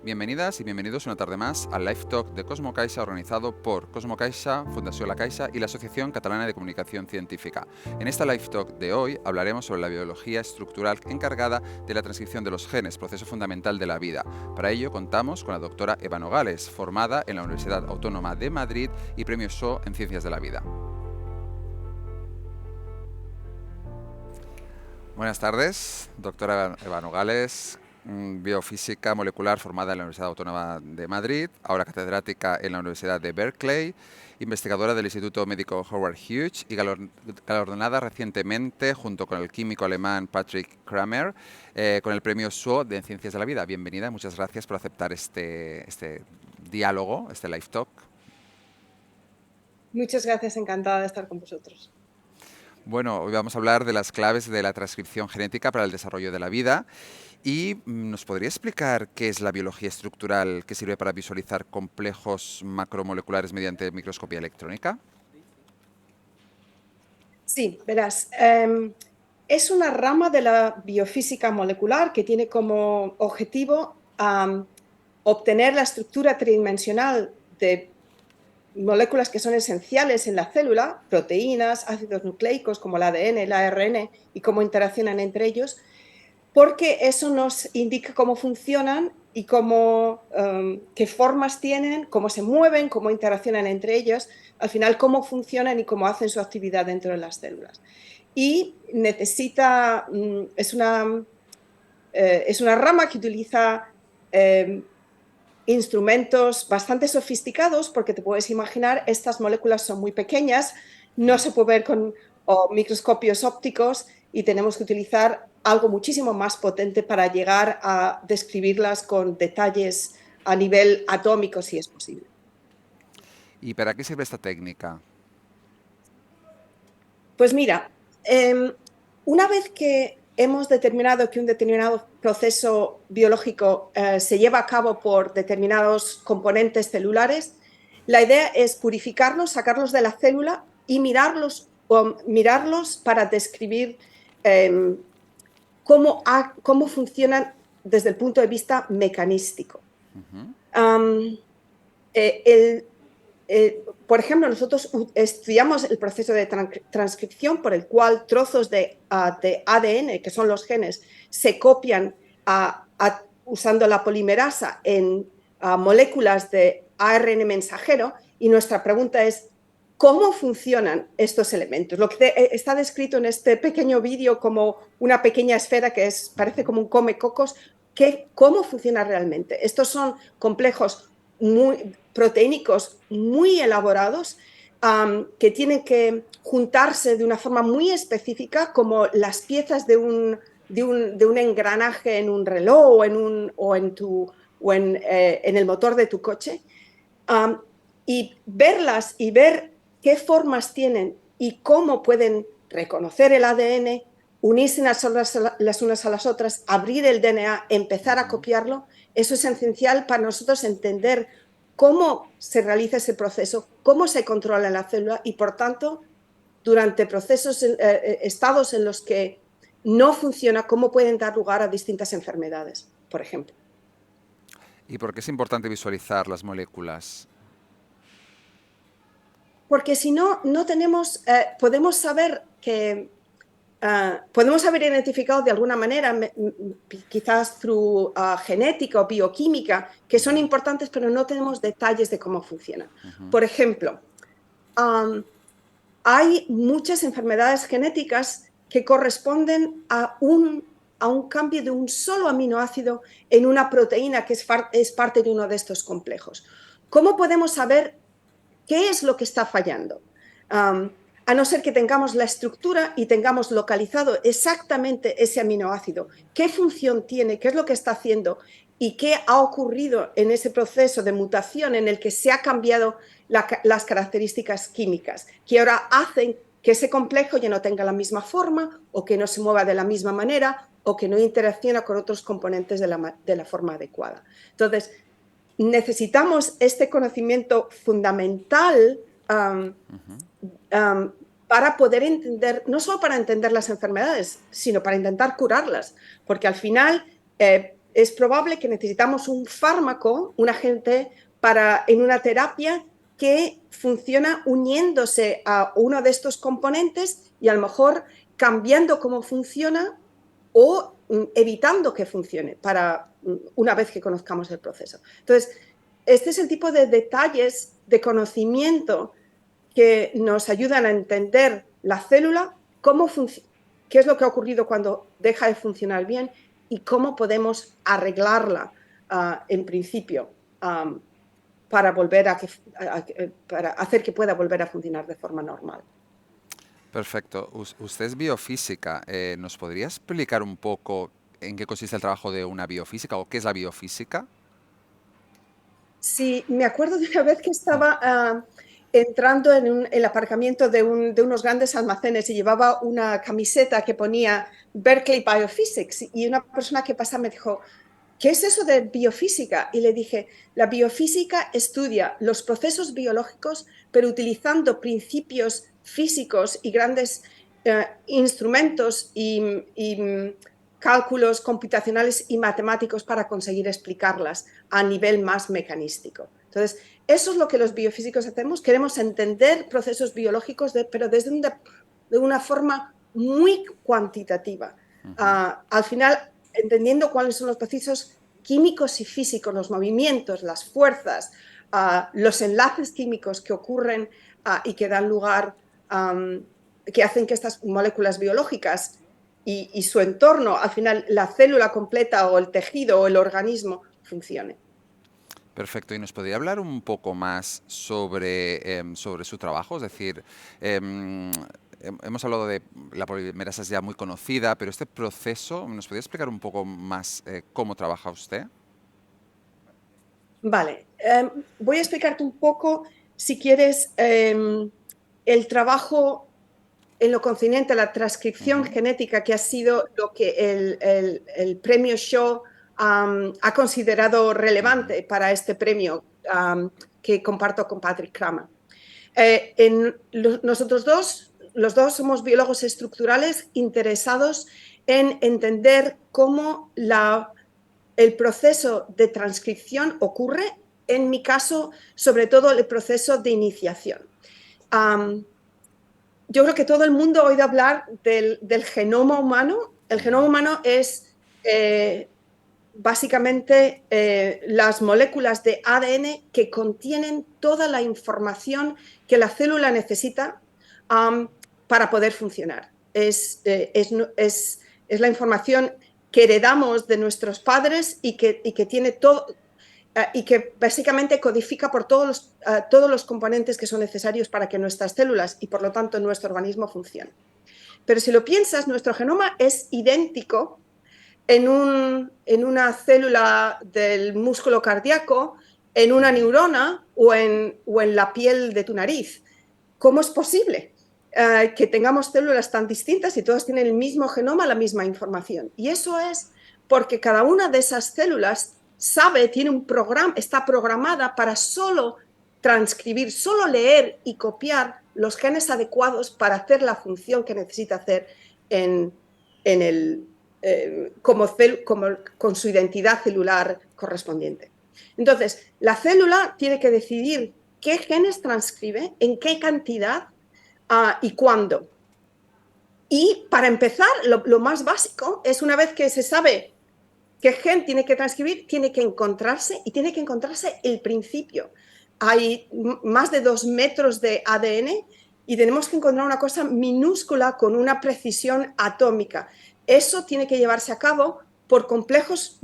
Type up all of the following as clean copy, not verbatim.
Bienvenidas y bienvenidos una tarde más al Live Talk de Cosmo Caixa, organizado por Cosmo Caixa, Fundació La Caixa y la Asociación Catalana de Comunicación Científica. En esta Live Talk de hoy hablaremos sobre la biología estructural encargada de la transcripción de los genes, proceso fundamental de la vida. Para ello contamos con la doctora Eva Nogales, formada en la Universidad Autónoma de Madrid y premio SO en Ciencias de la Vida. Buenas tardes, doctora Eva Nogales, biofísica molecular formada en la Universidad Autónoma de Madrid, ahora catedrática en la Universidad de Berkeley, investigadora del Instituto Médico Howard Hughes y galardonada recientemente junto con el químico alemán Patrick Kramer con el premio SO de Ciencias de la Vida. Bienvenida, muchas gracias por aceptar este diálogo, este live talk. Muchas gracias, encantada de estar con vosotros. Bueno, hoy vamos a hablar de las claves de la transcripción genética para el desarrollo de la vida. ¿Y nos podría explicar qué es la biología estructural que sirve para visualizar complejos macromoleculares mediante microscopía electrónica? Sí, verás, es una rama de la biofísica molecular que tiene como objetivo obtener la estructura tridimensional de moléculas que son esenciales en la célula, proteínas, ácidos nucleicos como el ADN, el ARN y cómo interaccionan entre ellos, porque eso nos indica cómo funcionan y qué formas tienen, cómo se mueven, cómo interaccionan entre ellos, al final cómo funcionan y cómo hacen su actividad dentro de las células. Y es una rama que utiliza instrumentos bastante sofisticados, porque te puedes imaginar, estas moléculas son muy pequeñas, no se puede ver con microscopios ópticos y tenemos que utilizar algo muchísimo más potente para llegar a describirlas con detalles a nivel atómico, si es posible. ¿Y para qué sirve esta técnica? Pues mira, una vez que hemos determinado que un determinado proceso biológico se lleva a cabo por determinados componentes celulares, la idea es purificarlos, sacarlos de la célula y mirarlos para describir cómo funcionan desde el punto de vista mecanístico. Por ejemplo, nosotros estudiamos el proceso de transcripción por el cual trozos de ADN, que son los genes, se copian usando la polimerasa en moléculas de ARN mensajero, y nuestra pregunta es ¿cómo funcionan estos elementos? Lo que está descrito en este pequeño vídeo como una pequeña esfera que parece como un come-cocos, ¿cómo funciona realmente? Estos son complejos proteínicos muy elaborados que tienen que juntarse de una forma muy específica, como las piezas de un engranaje en un reloj o en el motor de tu coche, y verlas y ver qué formas tienen y cómo pueden reconocer el ADN, unirse las unas a las otras, abrir el DNA, empezar a copiarlo. Eso es esencial para nosotros entender cómo se realiza ese proceso, cómo se controla la célula y, por tanto, durante estados en los que no funciona, cómo pueden dar lugar a distintas enfermedades, por ejemplo. ¿Y por qué es importante visualizar las moléculas? Porque si no, podemos haber identificado de alguna manera, quizás through genética o bioquímica, que son importantes, pero no tenemos detalles de cómo funcionan. Por ejemplo, hay muchas enfermedades genéticas que corresponden a un cambio de un solo aminoácido en una proteína que es parte de uno de estos complejos. ¿Cómo podemos saber qué es lo que está fallando? A no ser que tengamos la estructura y tengamos localizado exactamente ese aminoácido, qué función tiene, qué es lo que está haciendo y qué ha ocurrido en ese proceso de mutación en el que se ha cambiado las características químicas, que ahora hacen que ese complejo ya no tenga la misma forma o que no se mueva de la misma manera o que no interacciona con otros componentes de la forma adecuada. Entonces, necesitamos este conocimiento fundamental para poder entender, no solo para entender las enfermedades, sino para intentar curarlas, porque al final es probable que necesitamos un fármaco, un agente en una terapia que funciona uniéndose a uno de estos componentes y a lo mejor cambiando cómo funciona o evitando que funcione para una vez que conozcamos el proceso. Entonces, este es el tipo de detalles de conocimiento que nos ayudan a entender la célula, qué es lo que ha ocurrido cuando deja de funcionar bien y cómo podemos arreglarla en principio para para hacer que pueda volver a funcionar de forma normal. Perfecto. Usted es biofísica. ¿Nos podría explicar un poco en qué consiste el trabajo de una biofísica o qué es la biofísica? Sí, me acuerdo de una vez que estaba entrando en el aparcamiento de unos grandes almacenes y llevaba una camiseta que ponía Berkeley Biophysics y una persona que pasa me dijo, ¿qué es eso de biofísica? Y le dije, la biofísica estudia los procesos biológicos, pero utilizando principios físicos y grandes instrumentos y cálculos computacionales y matemáticos para conseguir explicarlas a nivel más mecanístico. Entonces, eso es lo que los biofísicos hacemos. Queremos entender procesos biológicos, pero de una forma muy cuantitativa. Ujú. Al final, entendiendo cuáles son los procesos químicos y físicos, los movimientos, las fuerzas, los enlaces químicos que ocurren y que dan lugar, que hacen que estas moléculas biológicas y su entorno, al final la célula completa o el tejido o el organismo funcione. Perfecto. ¿Y nos podría hablar un poco más sobre su trabajo? Es decir, em, hemos hablado de la polimerasa es ya muy conocida, pero este proceso, ¿nos podría explicar un poco más cómo trabaja usted? Vale, voy a explicarte un poco, si quieres, el trabajo en lo concerniente a la transcripción Ujú. genética, que ha sido lo que el premio Shaw ha considerado Ujú. relevante para este premio que comparto con Patrick Kramer. Nosotros los dos somos biólogos estructurales interesados en entender cómo el proceso de transcripción ocurre, en mi caso, sobre todo el proceso de iniciación. Um, yo creo que todo el mundo ha oído hablar del genoma humano. El genoma Ujú. humano es básicamente las moléculas de ADN que contienen toda la información que la célula necesita um, para poder funcionar. Es la información que heredamos de nuestros padres y que tiene todo, y que básicamente codifica por todos los componentes que son necesarios para que nuestras células y por lo tanto nuestro organismo funcione. Pero si lo piensas, nuestro genoma es idéntico en una célula del músculo cardíaco, en una Ujú. neurona o en la piel de tu nariz. ¿Cómo es posible que tengamos células tan distintas y todas tienen el mismo genoma, la misma información? Y eso es porque cada una de esas células tiene un programa, está programada para solo transcribir, solo leer y copiar los genes adecuados para hacer la función que necesita hacer en el, con su identidad celular correspondiente. Entonces, la célula tiene que decidir qué genes transcribe, en qué cantidad y cuándo. Y para empezar, lo más básico es una vez que se sabe qué gen tiene que transcribir, tiene que encontrarse y tiene que encontrarse el principio. Hay más de 2 metros de ADN y tenemos que encontrar una cosa minúscula con una precisión atómica. Eso tiene que llevarse a cabo por complejos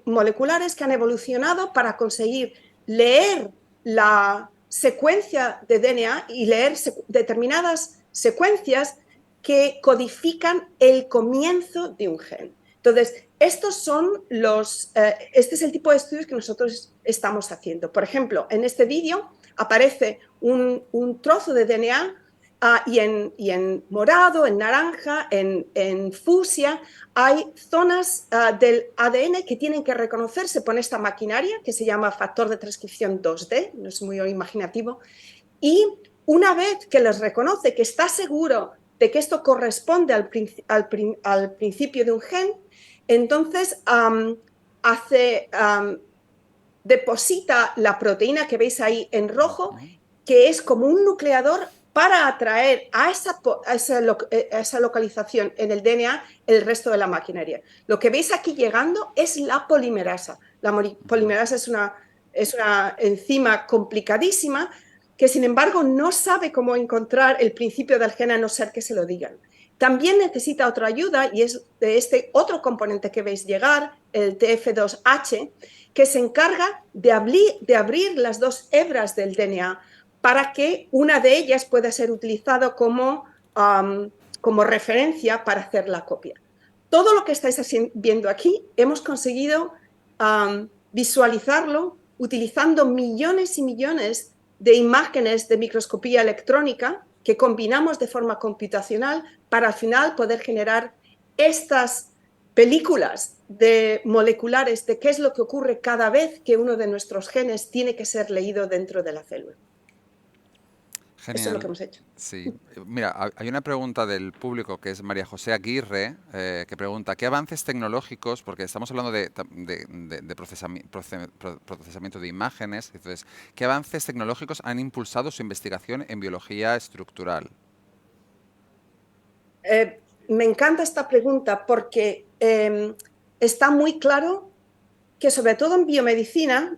moleculares que han evolucionado para conseguir leer la secuencia de DNA y leer determinadas secuencias que codifican el comienzo de un gen. Entonces, este es el tipo de estudios que nosotros estamos haciendo. Por ejemplo, en este vídeo aparece un trozo de DNA y en morado, en naranja, en fucsia, hay zonas del ADN que tienen que reconocerse por esta maquinaria que se llama factor de transcripción 2D, no es muy imaginativo, y Una vez que les reconoce que está seguro de que esto corresponde al principio de un gen, entonces deposita la proteína que veis ahí en rojo, que es como un nucleador para atraer a esa localización en el DNA el resto de la maquinaria. Lo que veis aquí llegando es la polimerasa. La polimerasa es una enzima complicadísima que, sin embargo, no sabe cómo encontrar el principio del gen a no ser que se lo digan. También necesita otra ayuda y es de este otro componente que veis llegar, el TF2H, que se encarga de abrir las dos hebras del DNA para que una de ellas pueda ser utilizada como referencia para hacer la copia. Todo lo que estáis viendo aquí hemos conseguido visualizarlo utilizando millones y millones de imágenes de microscopía electrónica que combinamos de forma computacional para al final poder generar estas películas moleculares de qué es lo que ocurre cada vez que uno de nuestros genes tiene que ser leído dentro de la célula. Eso es lo que Genial. hemos hecho. Sí. Mira, hay una pregunta del público que es María José Aguirre, que pregunta, ¿qué avances tecnológicos, porque estamos hablando de procesamiento de imágenes, entonces, ¿qué avances tecnológicos han impulsado su investigación en biología estructural? Me encanta esta pregunta porque está muy claro que, sobre todo en biomedicina,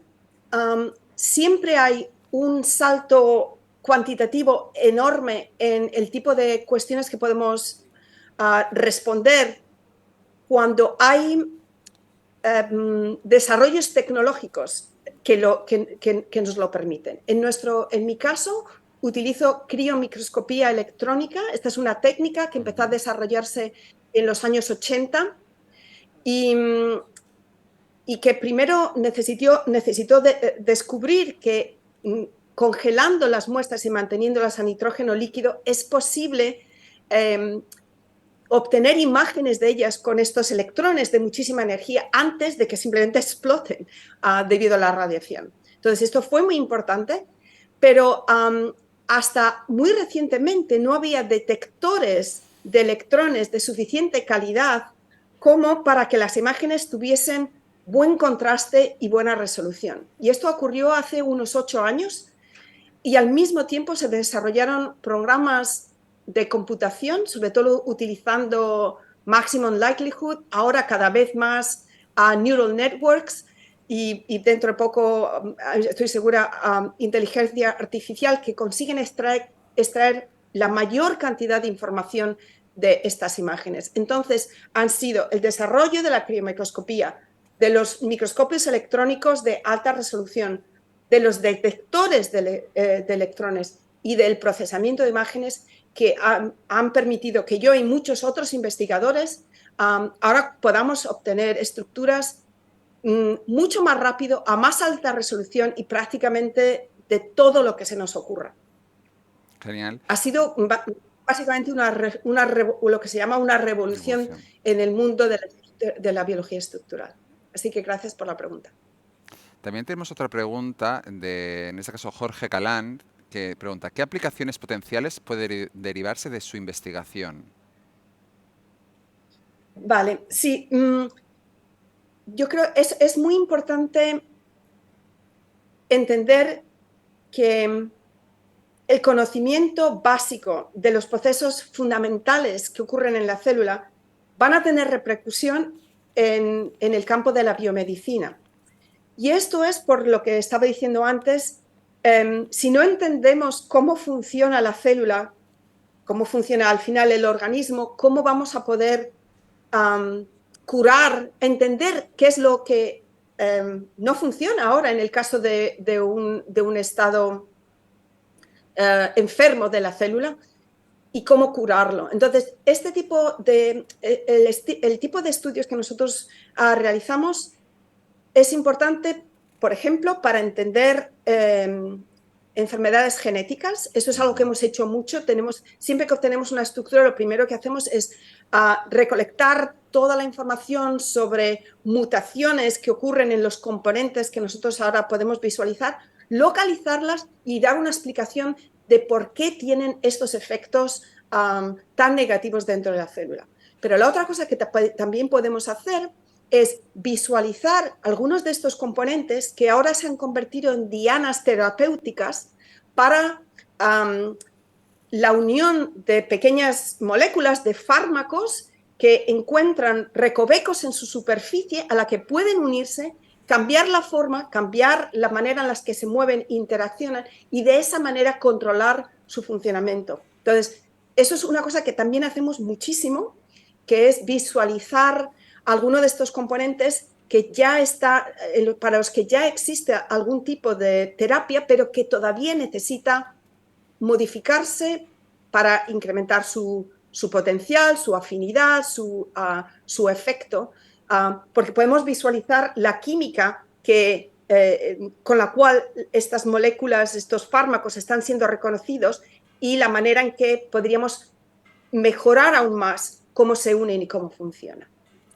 siempre hay un salto cuantitativo enorme en el tipo de cuestiones que podemos responder cuando hay desarrollos tecnológicos que nos lo permiten. En mi caso, utilizo criomicroscopía electrónica. Esta es una técnica que empezó a desarrollarse en los años 80 y que primero necesitó descubrir que congelando las muestras y manteniéndolas a nitrógeno líquido es posible obtener imágenes de ellas con estos electrones de muchísima energía antes de que simplemente exploten debido a la radiación. Entonces, esto fue muy importante, pero hasta muy recientemente no había detectores de electrones de suficiente calidad como para que las imágenes tuviesen buen contraste y buena resolución. Y esto ocurrió hace unos 8 años y al mismo tiempo se desarrollaron programas de computación, sobre todo utilizando Maximum Likelihood, ahora cada vez más Neural Networks y dentro de poco, estoy segura, inteligencia artificial que consiguen extraer la mayor cantidad de información de estas imágenes. Entonces, han sido el desarrollo de la criomicroscopía, de los microscopios electrónicos de alta resolución, de los detectores de electrones y del procesamiento de imágenes que han permitido que yo y muchos otros investigadores ahora podamos obtener estructuras mucho más rápido, a más alta resolución y prácticamente de todo lo que se nos ocurra. Genial. Ha sido básicamente lo que se llama una revolución en el mundo de la biología estructural. Así que gracias por la pregunta. También tenemos otra pregunta en este caso, Jorge Calán, que pregunta, ¿qué aplicaciones potenciales pueden derivarse de su investigación? Vale, sí. Yo creo que es muy importante entender que el conocimiento básico de los procesos fundamentales que ocurren en la célula van a tener repercusión en el campo de la biomedicina. Y esto es por lo que estaba diciendo antes, si no entendemos cómo funciona la célula, cómo funciona al final el organismo, cómo vamos a poder curar, entender qué es lo que no funciona ahora en el caso de un estado enfermo de la célula y cómo curarlo. Entonces, el tipo de estudios que nosotros realizamos es importante, por ejemplo, para entender enfermedades genéticas. Eso es algo que hemos hecho mucho. Siempre que obtenemos una estructura, lo primero que hacemos es recolectar toda la información sobre mutaciones que ocurren en los componentes que nosotros ahora podemos visualizar, localizarlas y dar una explicación de por qué tienen estos efectos tan negativos dentro de la célula. Pero la otra cosa que también podemos hacer es visualizar algunos de estos componentes que ahora se han convertido en dianas terapéuticas para la unión de pequeñas moléculas de fármacos que encuentran recovecos en su superficie a la que pueden unirse, cambiar la forma, cambiar la manera en la que se mueven e interaccionan y de esa manera controlar su funcionamiento. Entonces, eso es una cosa que también hacemos muchísimo, que es visualizar alguno de estos componentes que ya está, para los que ya existe algún tipo de terapia, pero que todavía necesita modificarse para incrementar su potencial, su afinidad, su efecto, porque podemos visualizar la química con la cual estas moléculas, estos fármacos están siendo reconocidos y la manera en que podríamos mejorar aún más cómo se unen y cómo funcionan.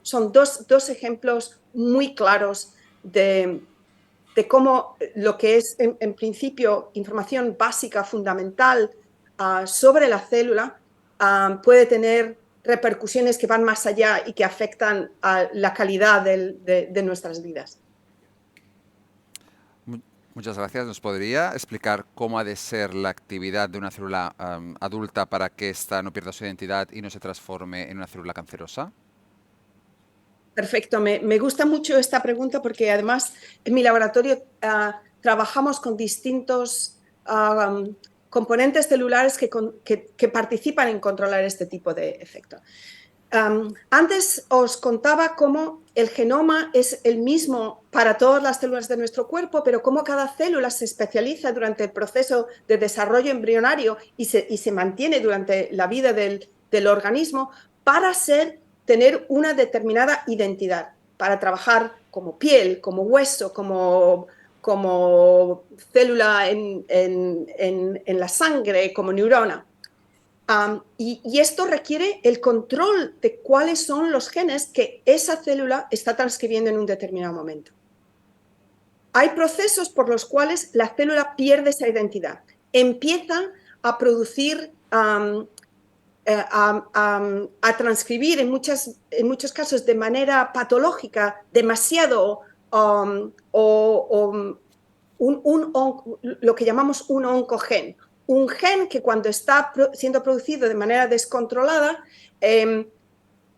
Son dos ejemplos muy claros de cómo lo que es en principio información básica, fundamental sobre la célula puede tener repercusiones que van más allá y que afectan a la calidad de nuestras vidas. Muchas gracias. ¿Nos podría explicar cómo ha de ser la actividad de una célula adulta para que ésta no pierda su identidad y no se transforme en una célula cancerosa? Perfecto, me gusta mucho esta pregunta porque además en mi laboratorio trabajamos con distintos componentes celulares que participan en controlar este tipo de efecto. Antes os contaba cómo el genoma es el mismo para todas las células de nuestro cuerpo, pero cómo cada célula se especializa durante el proceso de desarrollo embrionario y se mantiene durante la vida del organismo para tener una determinada identidad, para trabajar como piel, como hueso, como célula en la sangre, como neurona. Y esto requiere el control de cuáles son los genes que esa célula está transcribiendo en un determinado momento. Hay procesos por los cuales la célula pierde esa identidad. Empieza a producir, a transcribir en muchos casos de manera patológica demasiado lo que llamamos un oncogen. Un gen que cuando está siendo producido de manera descontrolada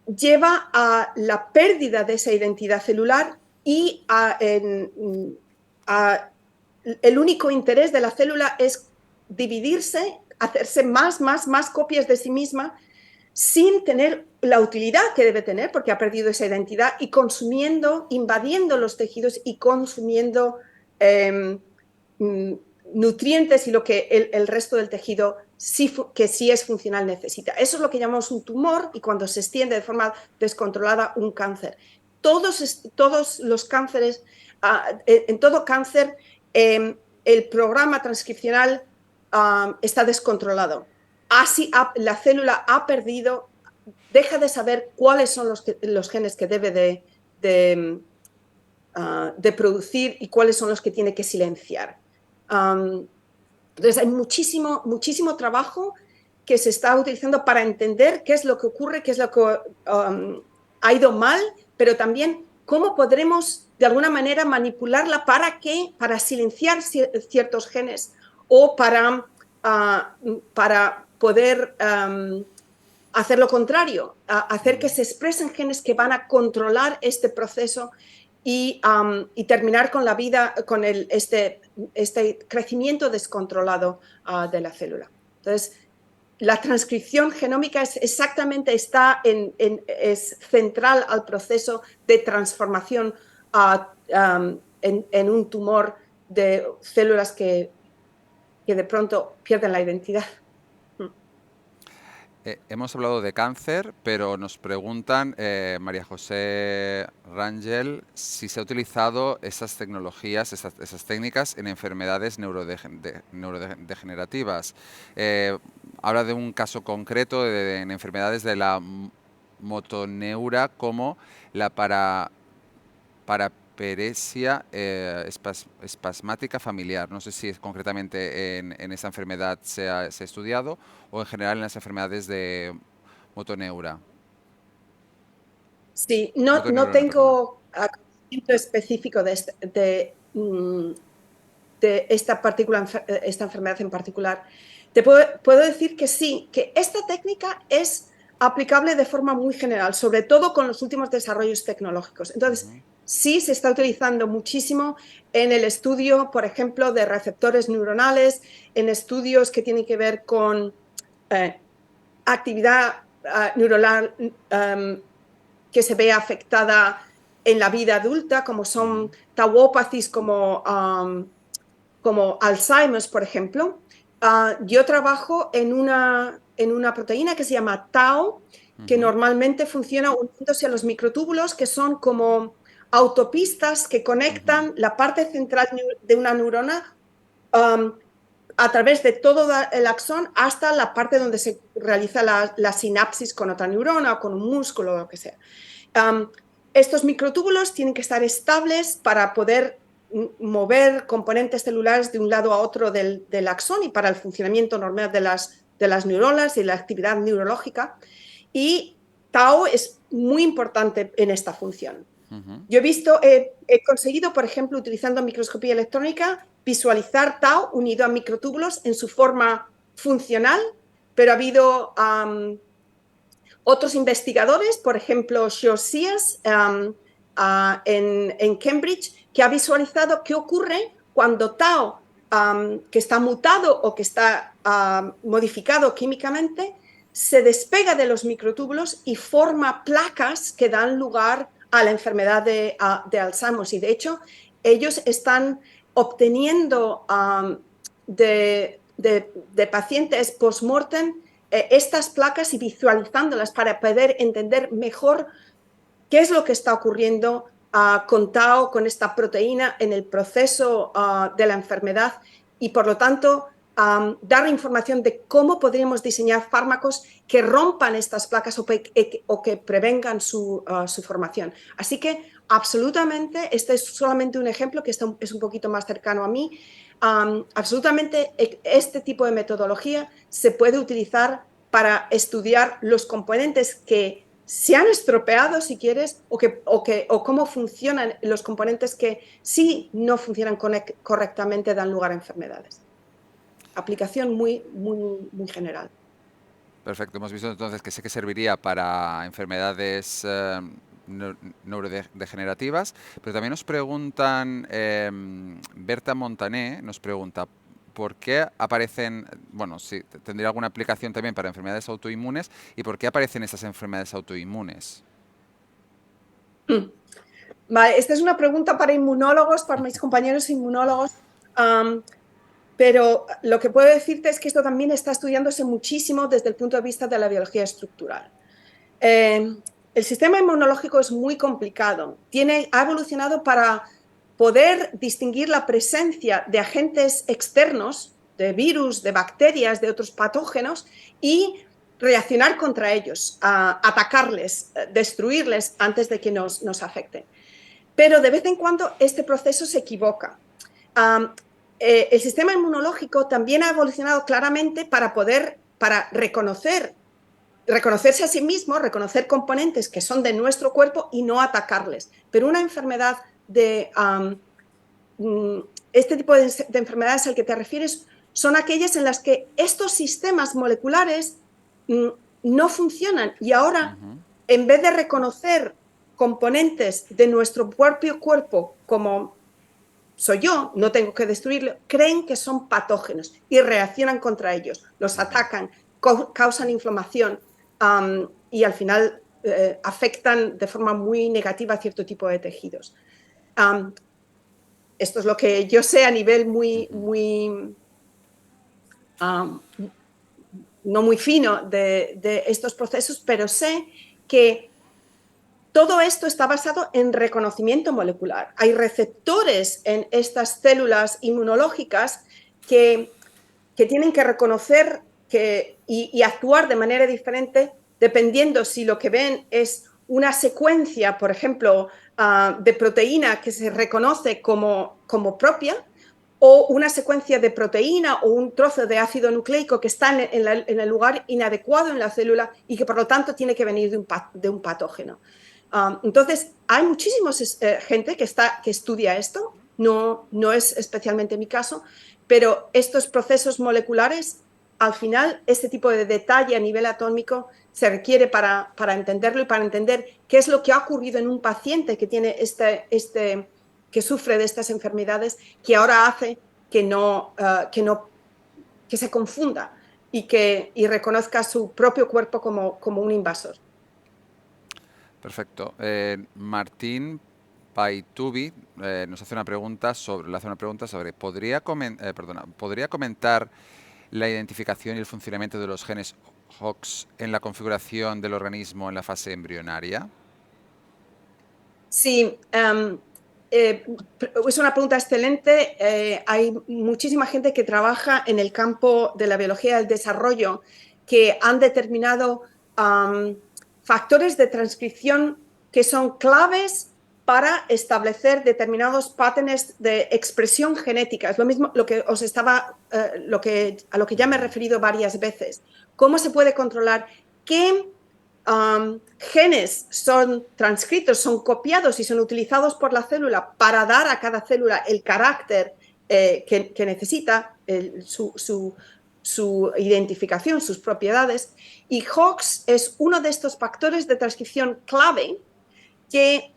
lleva a la pérdida de esa identidad celular y el único interés de la célula es dividirse, hacerse más copias de sí misma sin tener la utilidad que debe tener porque ha perdido esa identidad y consumiendo, invadiendo los tejidos y consumiendo nutrientes y lo que el resto del tejido que sí es funcional necesita. Eso es lo que llamamos un tumor y cuando se extiende de forma descontrolada un cáncer. Todos los cánceres, en todo cáncer, el programa transcripcional está descontrolado. Así la célula ha perdido, deja de saber cuáles son los genes que debe de producir y cuáles son los que tiene que silenciar. Entonces hay muchísimo trabajo que se está utilizando para entender qué es lo que ocurre, qué es lo que ha ido mal, pero también cómo podremos de alguna manera manipularla para silenciar ciertos genes o para poder hacer lo contrario, hacer que se expresen genes que van a controlar este proceso y terminar con la vida, con este crecimiento descontrolado de la célula. Entonces, la transcripción genómica es central al proceso de transformación en un tumor de células que de pronto pierden la identidad. Hemos hablado de cáncer, pero nos preguntan, María José Rangel, si se ha utilizado esas tecnologías, esas técnicas en enfermedades neurodegenerativas. Habla de un caso concreto en enfermedades de la motoneura como la hiperesia espasmática familiar. No sé si es concretamente en esa enfermedad se ha estudiado o en general en las enfermedades de motoneura. Sí, no Motoneurona, perdona. tengo conocimiento específico de esta enfermedad en particular. Puedo decir que sí, que esta técnica es aplicable de forma muy general, sobre todo con los últimos desarrollos tecnológicos. Entonces, sí se está utilizando muchísimo en el estudio, por ejemplo, de receptores neuronales, en estudios que tienen que ver con actividad neuronal que se ve afectada en la vida adulta, como son tauópatis, como Alzheimer's, por ejemplo. Yo trabajo en una proteína que se llama tau, que normalmente funciona uniéndose a los microtúbulos, que son como autopistas que conectan la parte central de una neurona um, a través de todo el axón hasta la parte donde se realiza la sinapsis con otra neurona o con un músculo o lo que sea. Estos microtúbulos tienen que estar estables para poder mover componentes celulares de un lado a otro del axón y para el funcionamiento normal de las neuronas y la actividad neurológica. Y tau es muy importante en esta función. Yo he conseguido, por ejemplo, utilizando microscopía electrónica, visualizar tau unido a microtúbulos en su forma funcional, pero ha habido otros investigadores, por ejemplo, Josias en Cambridge, que ha visualizado qué ocurre cuando tau, que está mutado o que está modificado químicamente, se despega de los microtúbulos y forma placas que dan lugar a la enfermedad de Alzheimer. Y de hecho, ellos están obteniendo de pacientes post-mortem estas placas y visualizándolas para poder entender mejor qué es lo que está ocurriendo con tau, con esta proteína en el proceso de la enfermedad y por lo tanto dar información de cómo podríamos diseñar fármacos que rompan estas placas o que prevengan su formación. Así que absolutamente, este es solamente un ejemplo que es un poquito más cercano a mí. Absolutamente este tipo de metodología se puede utilizar para estudiar los componentes que se han estropeado, si quieres, o cómo funcionan los componentes que sí no funcionan correctamente, dan lugar a enfermedades. Aplicación muy, muy, muy general. Perfecto, hemos visto entonces que sí que serviría para enfermedades neurodegenerativas, pero también nos preguntan, Berta Montané nos pregunta, ¿por qué aparecen, bueno, sí, tendría alguna aplicación también para enfermedades autoinmunes, y por qué aparecen estas enfermedades autoinmunes? Vale, esta es una pregunta para inmunólogos, para mis compañeros inmunólogos. Pero lo que puedo decirte es que esto también está estudiándose muchísimo desde el punto de vista de la biología estructural. El sistema inmunológico es muy complicado. Ha evolucionado para poder distinguir la presencia de agentes externos, de virus, de bacterias, de otros patógenos, y reaccionar contra ellos, atacarles, destruirles antes de que nos afecten. Pero de vez en cuando este proceso se equivoca. El sistema inmunológico también ha evolucionado claramente para reconocerse a sí mismo, reconocer componentes que son de nuestro cuerpo y no atacarles. Pero una enfermedad este tipo de enfermedades al que te refieres son aquellas en las que estos sistemas moleculares no funcionan y ahora, en vez de reconocer componentes de nuestro propio cuerpo como soy yo, no tengo que destruirlo, creen que son patógenos y reaccionan contra ellos, los atacan, causan inflamación y al final afectan de forma muy negativa a cierto tipo de tejidos. Esto es lo que yo sé a nivel no muy fino de estos procesos, pero sé que todo esto está basado en reconocimiento molecular. Hay receptores en estas células inmunológicas que tienen que reconocer y actuar de manera diferente dependiendo si lo que ven es una secuencia, por ejemplo, de proteína que se reconoce como propia, o una secuencia de proteína o un trozo de ácido nucleico que está en el lugar inadecuado en la célula y que por lo tanto tiene que venir de un patógeno. Entonces, hay muchísima gente que estudia esto, no es especialmente mi caso, pero estos procesos moleculares, al final, este tipo de detalle a nivel atómico se requiere para entenderlo y para entender qué es lo que ha ocurrido en un paciente que tiene que sufre de estas enfermedades, que ahora hace que se confunda y reconozca su propio cuerpo como un invasor. Perfecto. Martín Paitubi nos hace una pregunta sobre ¿podría comentar la identificación y el funcionamiento de los genes Hox en la configuración del organismo en la fase embrionaria? Sí, es una pregunta excelente. Hay muchísima gente que trabaja en el campo de la biología del desarrollo que han determinado factores de transcripción que son claves para establecer determinados patrones de expresión genética. Es lo mismo lo que a lo que ya me he referido varias veces. ¿Cómo se puede controlar qué genes son transcritos, son copiados y son utilizados por la célula para dar a cada célula el carácter que necesita, su identificación, sus propiedades? Y Hox es uno de estos factores de transcripción clave que,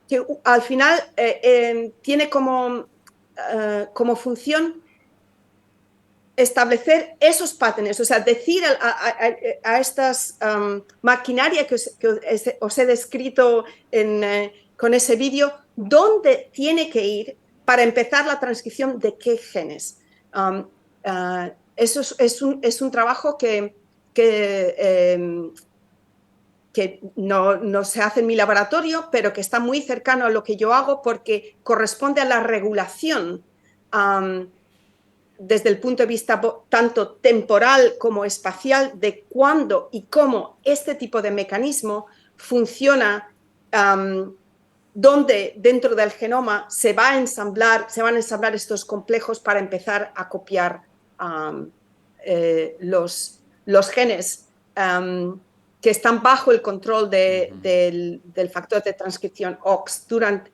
que al final tiene como función establecer esos patrones, o sea, decir a estas maquinaria que os he descrito con ese vídeo, dónde tiene que ir para empezar la transcripción de qué genes. Eso es un trabajo que no se hace en mi laboratorio, pero que está muy cercano a lo que yo hago porque corresponde a la regulación desde el punto de vista tanto temporal como espacial de cuándo y cómo este tipo de mecanismo funciona, donde dentro del genoma se van a ensamblar estos complejos para empezar a copiar los genes que están bajo el control del factor de transcripción OX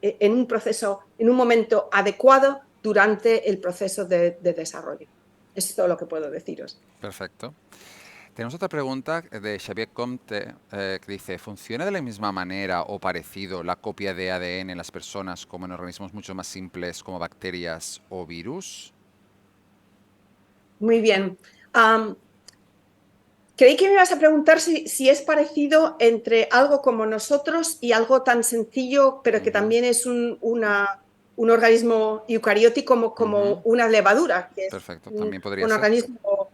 en un proceso, en un momento adecuado durante el proceso de desarrollo. Eso es todo lo que puedo deciros. Perfecto. Tenemos otra pregunta de Xavier Comte que dice, ¿funciona de la misma manera o parecido la copia de ADN en las personas como en organismos mucho más simples como bacterias o virus? Muy bien. Creí que me ibas a preguntar si es parecido entre algo como nosotros y algo tan sencillo, pero que también es un organismo eucariótico como una levadura, que es Perfecto, también podría un ser. organismo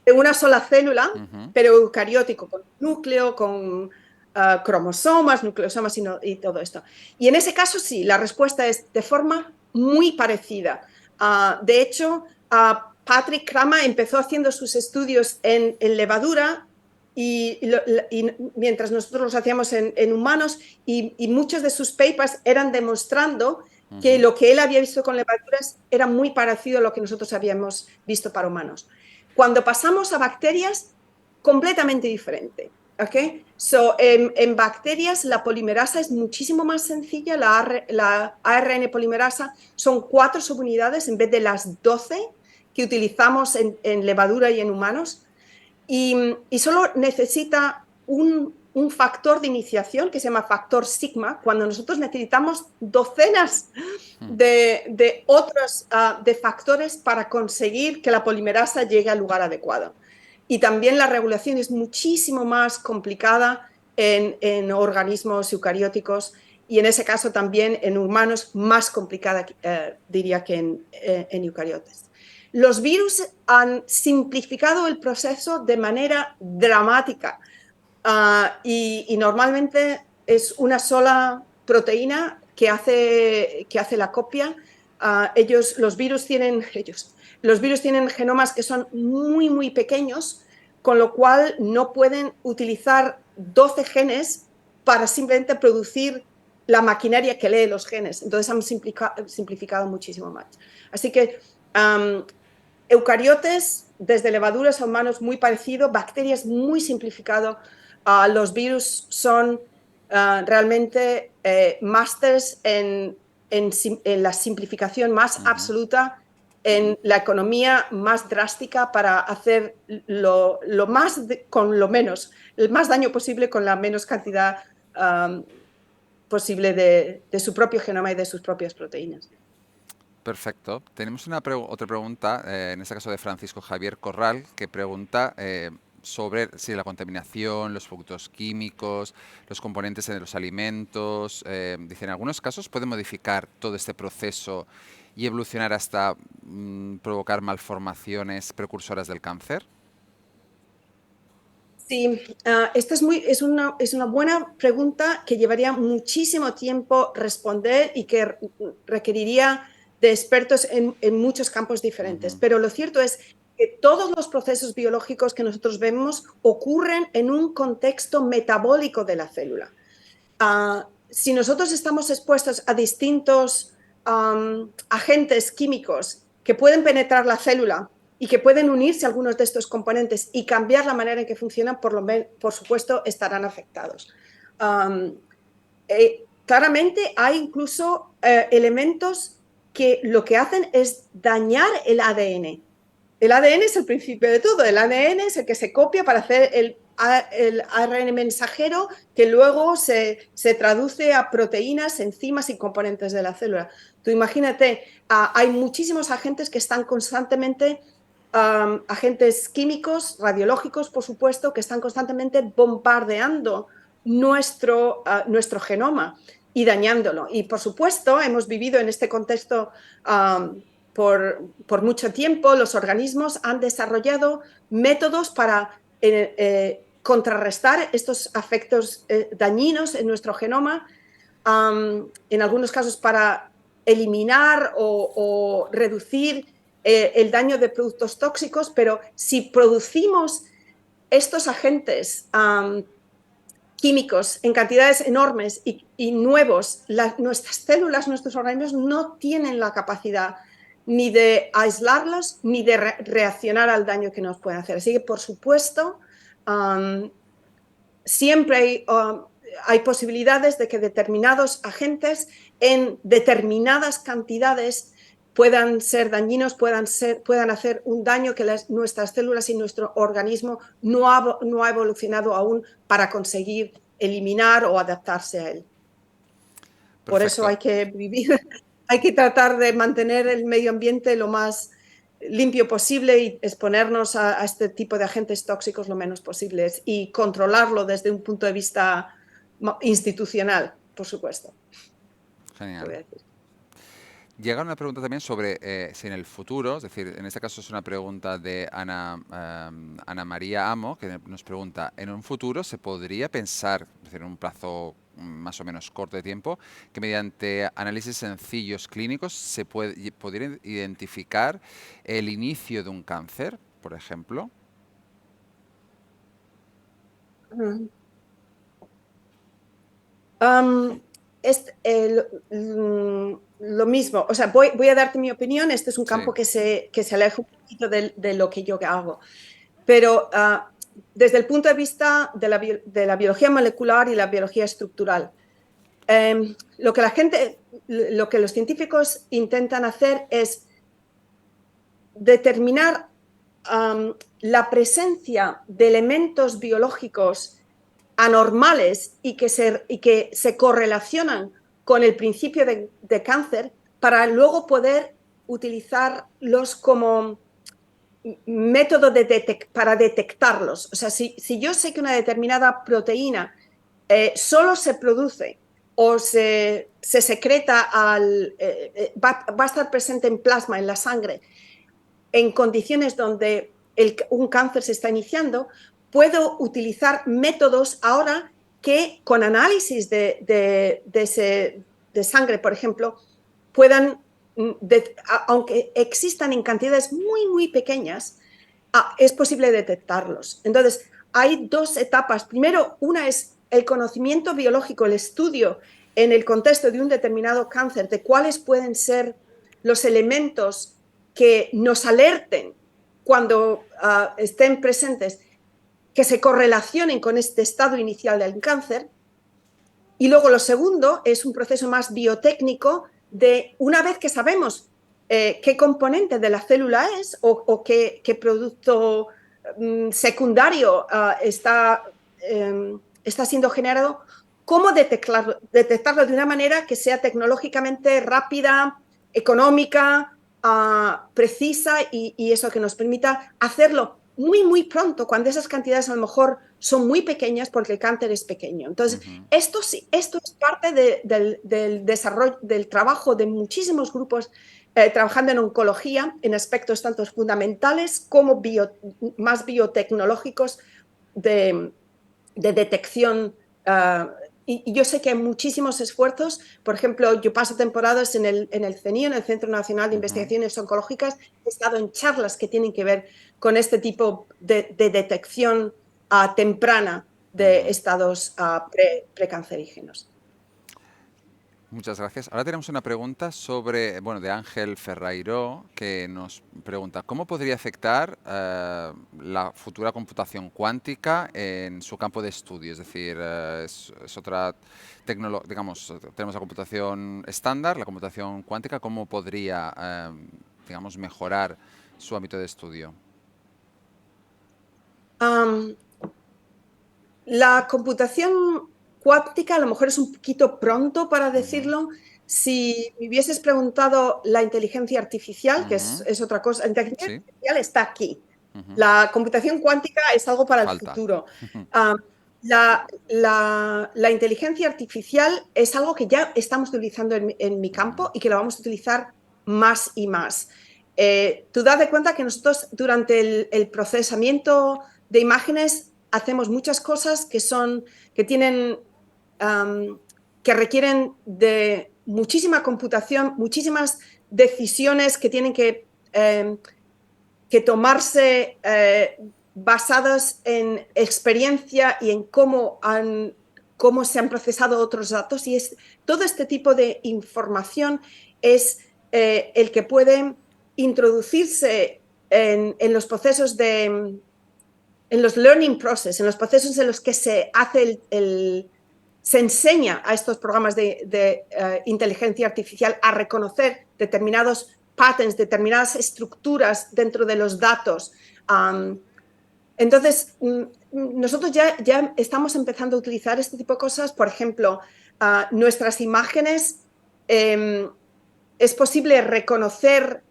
de una sola célula, pero eucariótico, con núcleo, con cromosomas, nucleosomas y todo esto. Y en ese caso sí, la respuesta es de forma muy parecida. De hecho, Patrick Kramer empezó haciendo sus estudios en levadura y mientras nosotros los hacíamos en humanos y muchos de sus papers eran demostrando que lo que él había visto con levaduras era muy parecido a lo que nosotros habíamos visto para humanos. Cuando pasamos a bacterias, completamente diferente. ¿Okay? En bacterias la polimerasa es muchísimo más sencilla, la ARN polimerasa son 4 subunidades en vez de las 12 que utilizamos en levadura y en humanos, y solo necesita un factor de iniciación que se llama factor sigma, cuando nosotros necesitamos docenas de otros de factores para conseguir que la polimerasa llegue al lugar adecuado. Y también la regulación es muchísimo más complicada en organismos eucarióticos y en ese caso también en humanos más complicada, diría que en eucariotes. Los virus han simplificado el proceso de manera dramática y normalmente es una sola proteína que hace la copia. Los virus tienen genomas que son muy, muy pequeños, con lo cual no pueden utilizar 12 genes para simplemente producir la maquinaria que lee los genes. Entonces han simplificado muchísimo más. Así que eucariotes, desde levaduras a humanos, muy parecido, bacterias muy simplificado. Los virus son realmente másters en la simplificación más absoluta, en la economía más drástica para hacer lo más con lo menos, el más daño posible con la menos cantidad posible de su propio genoma y de sus propias proteínas. Perfecto. Tenemos otra pregunta, en este caso de Francisco Javier Corral, que pregunta sobre si la contaminación, los productos químicos, los componentes de los alimentos, dice, en algunos casos puede modificar todo este proceso y evolucionar hasta provocar malformaciones precursoras del cáncer. Sí, esta es una buena pregunta que llevaría muchísimo tiempo responder y que requeriría de expertos en muchos campos diferentes. Pero lo cierto es que todos los procesos biológicos que nosotros vemos ocurren en un contexto metabólico de la célula. Si nosotros estamos expuestos a distintos agentes químicos que pueden penetrar la célula y que pueden unirse a algunos de estos componentes y cambiar la manera en que funcionan, por supuesto, estarán afectados. Claramente hay incluso elementos que lo que hacen es dañar el ADN. El ADN es el principio de todo. El ADN es el que se copia para hacer el ARN mensajero que luego se traduce a proteínas, enzimas y componentes de la célula. Tú imagínate, hay muchísimos agentes que están constantemente, agentes químicos, radiológicos, por supuesto, que están constantemente bombardeando nuestro genoma y dañándolo. Y, por supuesto, hemos vivido en este contexto por mucho tiempo. Los organismos han desarrollado métodos para contrarrestar estos efectos dañinos en nuestro genoma, en algunos casos para eliminar o reducir el daño de productos tóxicos, pero si producimos estos agentes químicos en cantidades enormes y nuevos, nuestras células, nuestros organismos no tienen la capacidad ni de aislarlos ni de reaccionar al daño que nos pueden hacer. Así que, por supuesto, siempre hay posibilidades de que determinados agentes en determinadas cantidades puedan ser dañinos, puedan hacer un daño que nuestras células y nuestro organismo no ha evolucionado aún para conseguir eliminar o adaptarse a él. Perfecto. Por eso hay que vivir, hay que tratar de mantener el medio ambiente lo más limpio posible y exponernos a este tipo de agentes tóxicos lo menos posible y controlarlo desde un punto de vista institucional, por supuesto. Genial. Llega una pregunta también sobre si en el futuro, es decir, en este caso es una pregunta de Ana María Amo, que nos pregunta, ¿en un futuro se podría pensar, es decir, en un plazo más o menos corto de tiempo, que mediante análisis sencillos clínicos se podría identificar el inicio de un cáncer, por ejemplo? Lo mismo, o sea, voy a darte mi opinión. Este es un campo que se aleja un poquito de lo que yo hago, pero desde el punto de vista de la biología molecular y la biología estructural, lo que los científicos intentan hacer es determinar la presencia de elementos biológicos anormales y que se correlacionan con el principio de cáncer para luego poder utilizarlos como método para detectarlos. O sea, si yo sé que una determinada proteína solo se produce o se secreta, va a estar presente en plasma, en la sangre, en condiciones donde un cáncer se está iniciando, puedo utilizar métodos ahora que con análisis de sangre, por ejemplo, puedan, aunque existan en cantidades muy, muy pequeñas, es posible detectarlos. Entonces, hay dos etapas. Primero, una es el conocimiento biológico, el estudio en el contexto de un determinado cáncer de cuáles pueden ser los elementos que nos alerten cuando estén presentes, que se correlacionen con este estado inicial del cáncer. Y luego lo segundo es un proceso más biotécnico de una vez que sabemos qué componente de la célula es o qué producto secundario está siendo generado, cómo detectarlo de una manera que sea tecnológicamente rápida, económica, precisa y eso que nos permita hacerlo muy pronto, cuando esas cantidades a lo mejor son muy pequeñas porque el cáncer es pequeño. Entonces, esto es parte del desarrollo, del trabajo de muchísimos grupos trabajando en oncología, en aspectos tanto fundamentales como más biotecnológicos de detección. Y yo sé que hay muchísimos esfuerzos. Por ejemplo, yo paso temporadas en el CNI, en el Centro Nacional de Investigaciones Oncológicas. He estado en charlas que tienen que ver con este tipo de detección temprana de estados precancerígenos. Muchas gracias. Ahora tenemos una pregunta sobre, bueno, de Ángel Ferrairó, que nos pregunta, ¿cómo podría afectar la futura computación cuántica en su campo de estudio? Es decir, es otra tecnología, digamos, tenemos la computación estándar, la computación cuántica, ¿cómo podría, digamos, mejorar su ámbito de estudio? La computación cuántica a lo mejor es un poquito pronto para decirlo. Si me hubieses preguntado la inteligencia artificial, que es otra cosa, la inteligencia Sí, artificial está aquí. La computación cuántica es algo para el falta. futuro. La inteligencia artificial es algo que ya estamos utilizando en mi campo y que lo vamos a utilizar más y más. Tú das cuenta que nosotros durante el procesamiento de imágenes hacemos muchas cosas que tienen, que requieren de muchísima computación, muchísimas decisiones que tienen que tomarse basadas en experiencia y en cómo se han procesado otros datos. Y todo este tipo de información es el que puede introducirse en los procesos en los learning process, en los procesos en los que se hace se enseña a estos programas de inteligencia artificial a reconocer determinados patterns, determinadas estructuras dentro de los datos. Entonces, nosotros ya estamos empezando a utilizar este tipo de cosas. Por ejemplo, nuestras imágenes, es posible reconocer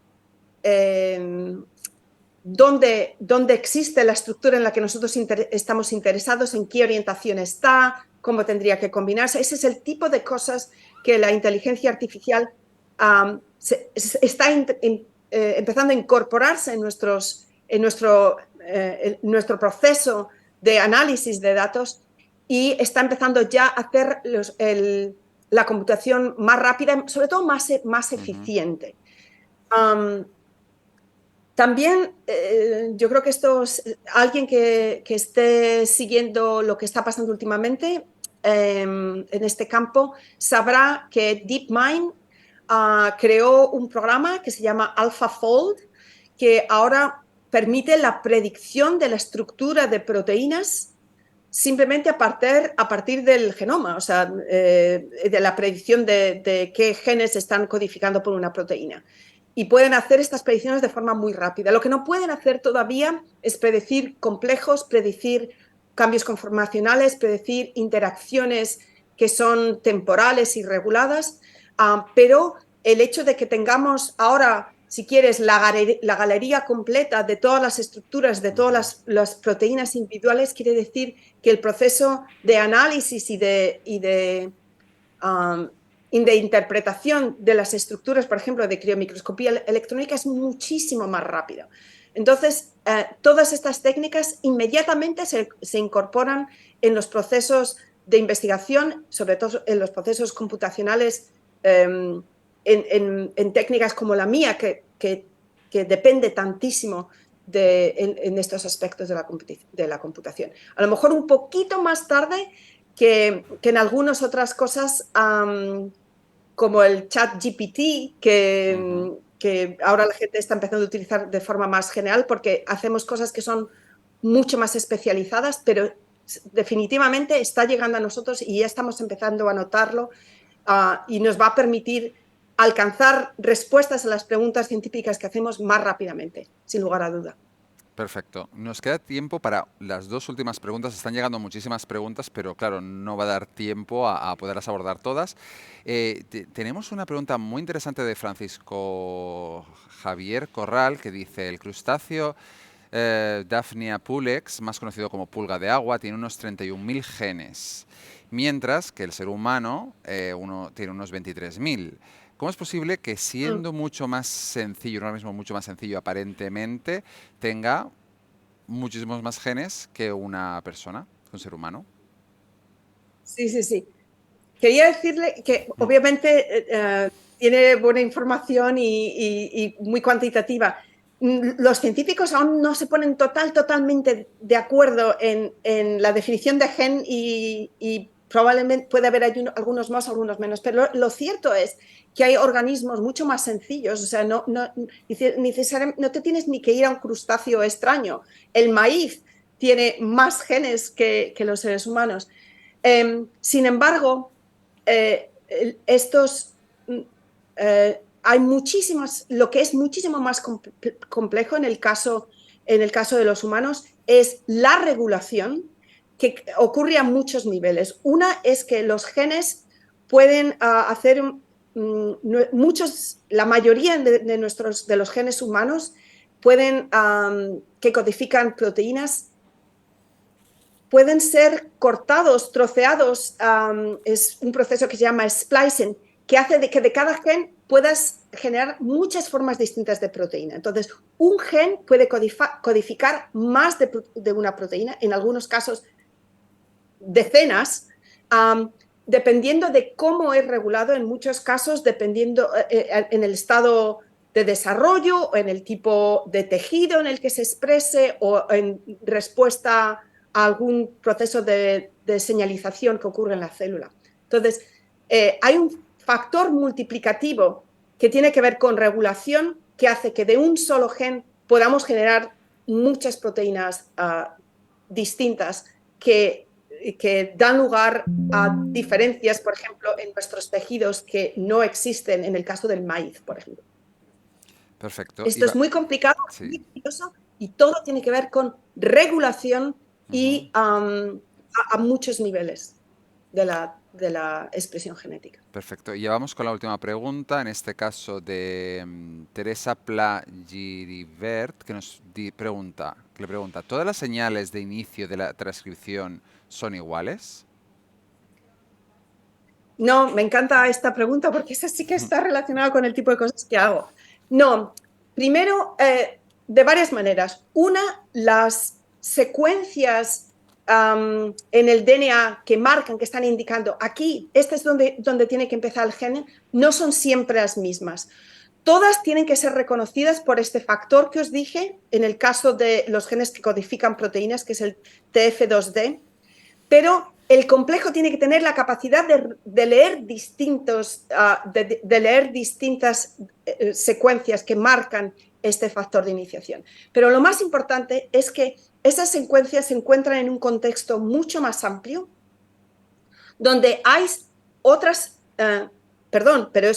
dónde existe la estructura en la que nosotros estamos interesados, en qué orientación está, cómo tendría que combinarse. Ese es el tipo de cosas que la inteligencia artificial está empezando a incorporarse en nuestro proceso de análisis de datos y está empezando ya a hacer la computación más rápida, sobre todo más eficiente. También yo creo que alguien que esté siguiendo lo que está pasando últimamente en este campo sabrá que DeepMind creó un programa que se llama AlphaFold, que ahora permite la predicción de la estructura de proteínas simplemente a partir del genoma, o sea, de la predicción de qué genes se están codificando por una proteína. Y pueden hacer estas predicciones de forma muy rápida. Lo que no pueden hacer todavía es predecir complejos, predecir cambios conformacionales, predecir interacciones que son temporales y reguladas, pero el hecho de que tengamos ahora, si quieres, la galería completa de todas las estructuras, de todas las proteínas individuales, quiere decir que el proceso de análisis y de interpretación de las estructuras, por ejemplo, de criomicroscopía electrónica es muchísimo más rápido. Entonces, todas estas técnicas inmediatamente se incorporan en los procesos de investigación, sobre todo en los procesos computacionales, en técnicas como la mía, que depende tantísimo en estos aspectos de la computación. A lo mejor un poquito más tarde que en algunas otras cosas, como el chat GPT, que ahora la gente está empezando a utilizar de forma más general porque hacemos cosas que son mucho más especializadas, pero definitivamente está llegando a nosotros y ya estamos empezando a notarlo, y nos va a permitir alcanzar respuestas a las preguntas científicas que hacemos más rápidamente, sin lugar a duda. Perfecto. Nos queda tiempo para las dos últimas preguntas. Están llegando muchísimas preguntas, pero claro, no va a dar tiempo a poderlas abordar todas. Tenemos una pregunta muy interesante de Francisco Javier Corral que dice, el crustáceo Daphnia pulex, más conocido como pulga de agua, tiene unos 31.000 genes, mientras que el ser humano tiene unos 23.000. ¿Cómo es posible que siendo mucho más sencillo, un organismo mucho más sencillo aparentemente, tenga muchísimos más genes que una persona, un ser humano? Sí, sí, sí. Quería decirle que obviamente tiene buena información y muy cuantitativa. Los científicos aún no se ponen totalmente de acuerdo en la definición de gen y probablemente puede haber algunos más, algunos menos, pero lo cierto es que hay organismos mucho más sencillos, o sea, necesariamente, no te tienes ni que ir a un crustáceo extraño. El maíz tiene más genes que los seres humanos. Sin embargo, estos hay muchísimas, lo que es muchísimo más complejo en el caso de los humanos es la regulación, que ocurre a muchos niveles. Una es que los genes pueden hacer la mayoría de los genes humanos pueden, que codifican proteínas, pueden ser cortados, troceados. Es un proceso que se llama splicing, que hace de que de cada gen puedas generar muchas formas distintas de proteína. Entonces, un gen puede codificar más de una proteína, en algunos casos decenas, dependiendo de cómo es regulado, en muchos casos dependiendo en el estado de desarrollo, o en el tipo de tejido en el que se exprese o en respuesta a algún proceso de señalización que ocurre en la célula. Entonces, hay un factor multiplicativo que tiene que ver con regulación que hace que de un solo gen podamos generar muchas proteínas distintas que dan lugar a diferencias, por ejemplo, en nuestros tejidos que no existen en el caso del maíz, por ejemplo. Perfecto. Esto es muy complicado, Sí. muy curioso, y todo tiene que ver con regulación y a muchos niveles de la expresión genética. Perfecto. Y ya vamos con la última pregunta, en este caso de Teresa Plagirivert, que le pregunta, ¿todas las señales de inicio de la transcripción son iguales? No, me encanta esta pregunta porque esa sí que está relacionada con el tipo de cosas que hago. No, primero, de varias maneras. Una, las secuencias en el DNA que marcan, que están indicando aquí, este es donde tiene que empezar el gen, no son siempre las mismas. Todas tienen que ser reconocidas por este factor que os dije, en el caso de los genes que codifican proteínas, que es el TF2D, pero el complejo tiene que tener la capacidad de leer distintas secuencias que marcan este factor de iniciación. Pero lo más importante es que esas secuencias se encuentran en un contexto mucho más amplio, donde hay otras,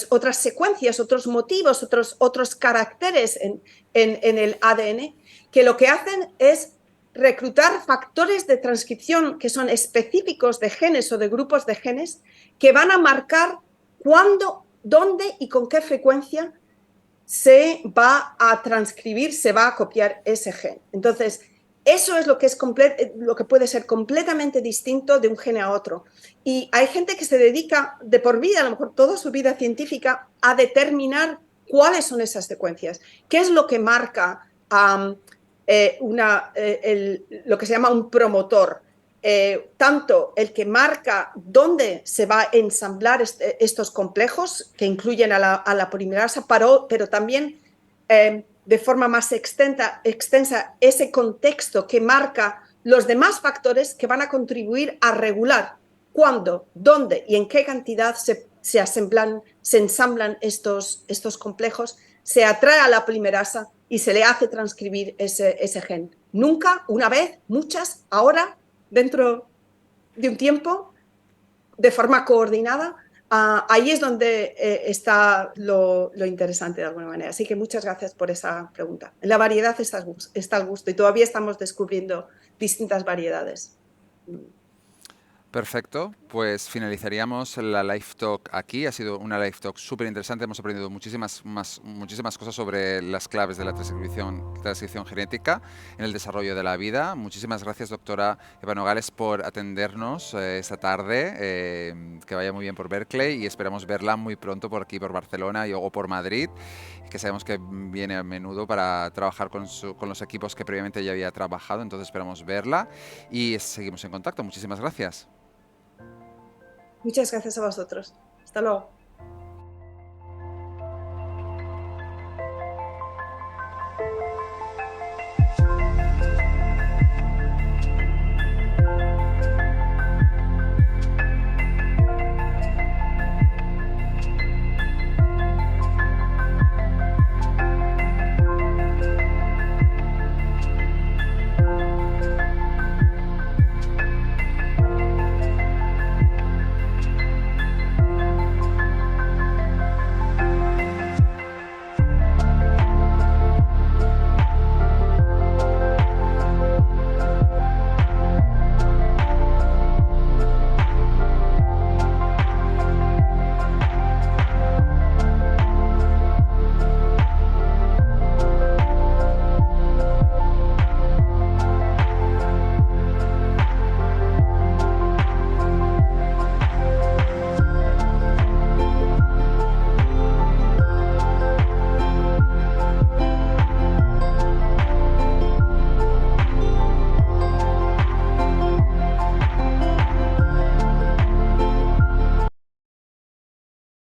otras secuencias, otros motivos, otros caracteres en el ADN, que lo que hacen es reclutar factores de transcripción que son específicos de genes o de grupos de genes que van a marcar cuándo, dónde y con qué frecuencia se va a transcribir, se va a copiar ese gen. Entonces, eso es lo que puede ser completamente distinto de un gen a otro. Y hay gente que se dedica de por vida, a lo mejor toda su vida científica, a determinar cuáles son esas secuencias, qué es lo que marca lo que se llama un promotor. Tanto el que marca dónde se va a ensamblar estos complejos, que incluyen a la polimerasa, pero también de forma más extensa ese contexto que marca los demás factores que van a contribuir a regular cuándo, dónde y en qué cantidad se ensamblan estos complejos, se atrae a la polimerasa y se le hace transcribir ese gen. Nunca, una vez, muchas, ahora, dentro de un tiempo, de forma coordinada. Ahí es donde está lo interesante de alguna manera. Así que muchas gracias por esa pregunta. La variedad está al gusto y todavía estamos descubriendo distintas variedades. Perfecto, pues finalizaríamos la live talk aquí. Ha sido una live talk súper interesante. Hemos aprendido muchísimas cosas sobre las claves de la transcripción genética en el desarrollo de la vida. Muchísimas gracias, doctora Eva Nogales, por atendernos esta tarde. Que vaya muy bien por Berkeley y esperamos verla muy pronto por aquí, por Barcelona o por Madrid, que sabemos que viene a menudo para trabajar con los equipos que previamente ya había trabajado. Entonces esperamos verla y seguimos en contacto. Muchísimas gracias. Muchas gracias a vosotros. Hasta luego.